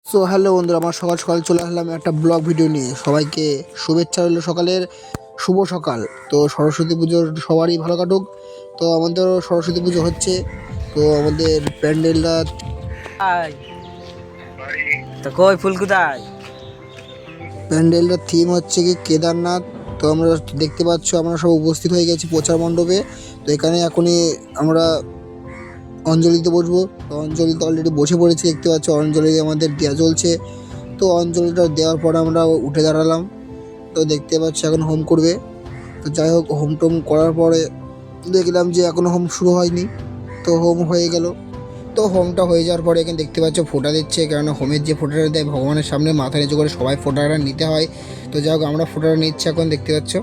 So hello বন্ধুরা, আমার সকাল সকাল চলে আসলাম একটা ব্লগ ভিডিও নিয়ে। সবাইকে শুভেচ্ছা রইল সকালের, শুভ সকাল। তো সরস্বতী পুজোর সবারই ভালো কাটুক। তো আমাদেরও সরস্বতী পুজো হচ্ছে। তো আমাদের প্যান্ডেলটা আয় তো কই ফুল কোথায়? প্যান্ডেলটার থিম হচ্ছে কি কেদারনাথ। তো আমরা দেখতে পাচ্ছ আমরা সব উপস্থিত হয়ে গেছি প্রচার মণ্ডপে। তো এখানে এখনই আমরা অঞ্জলিতে বসবো। তো অঞ্জলিতে অলরেডি বসে পড়েছি, দেখতে পাচ্ছ অঞ্জলি আমাদের দেওয়া চলছে। তো অঞ্জলিটা দেওয়ার পর আমরা উঠে দাঁড়ালাম। তো দেখতে পাচ্ছি এখন হোম করবে। তো যাই হোক, হোম টোম করার পরে দেখলাম যে এখনও হোম শুরু হয়নি। তো হোম হয়ে গেল। তো হোমটা হয়ে যাওয়ার পরে এখানে দেখতে পাচ্ছ ফোঁটা দিচ্ছে, কেননা হোমের যে ফোঁটাটা দেয় ভগবানের সামনে মাথা নিচু করে সবাই ফোঁটাটা নিতে হয়। তো যাই হোক, আমরা ফোঁটাটা নিচ্ছি এখন, দেখতে পাচ্ছ।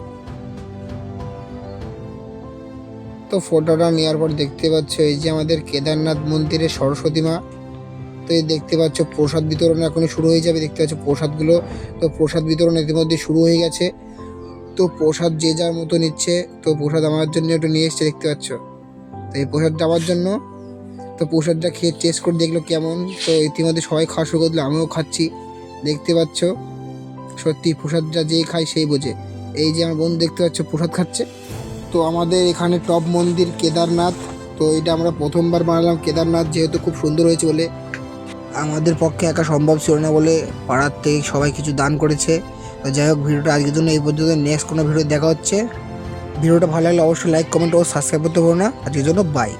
তো ফোঁটাটা নেওয়ার পর দেখতে পাচ্ছ এই যে আমাদের কেদারনাথ মন্দিরের সরস্বতী মা। তো এই দেখতে পাচ্ছ প্রসাদ বিতরণ এখনই শুরু হয়ে যাবে, দেখতে পাচ্ছ প্রসাদগুলো। তো প্রসাদ বিতরণ ইতিমধ্যে শুরু হয়ে গেছে। তো প্রসাদ যে যার মতো নিচ্ছে। তো প্রসাদ আমার জন্য একটু নিয়ে এসছে, দেখতে পাচ্ছ। তো এই প্রসাদটা আমার জন্য। তো প্রসাদটা খেয়ে টেস্ট করে দেখলো কেমন। তো ইতিমধ্যে সবাই খাওয়া শুরু করে দিলো, আমিও খাচ্ছি, দেখতে পাচ্ছ। সত্যি প্রসাদটা যে খায় সেই বোঝে। এই যে আমার বন্ধু দেখতে পাচ্ছ প্রসাদ খাচ্ছে। তো আমাদের এখানে টপ মন্দির কেদারনাথ। তো এটা আমরা প্রথমবার বানালাম কেদারনাথ, যেহেতু খুব সুন্দর হয়েছে বলে। আমাদের পক্ষে একা সম্ভব ছিল না বলে পাড়ার থেকে সবাই কিছু দান করেছে। তো যাই হোক, ভিডিওটা আজকের জন্য এই পর্যন্ত। নেক্সট কোনো ভিডিও দেখা হচ্ছে। ভিডিওটা ভালো লাগলে অবশ্যই লাইক, কমেন্ট ও সাবস্ক্রাইব করতে ভুলো না। আজকের জন্য বাই।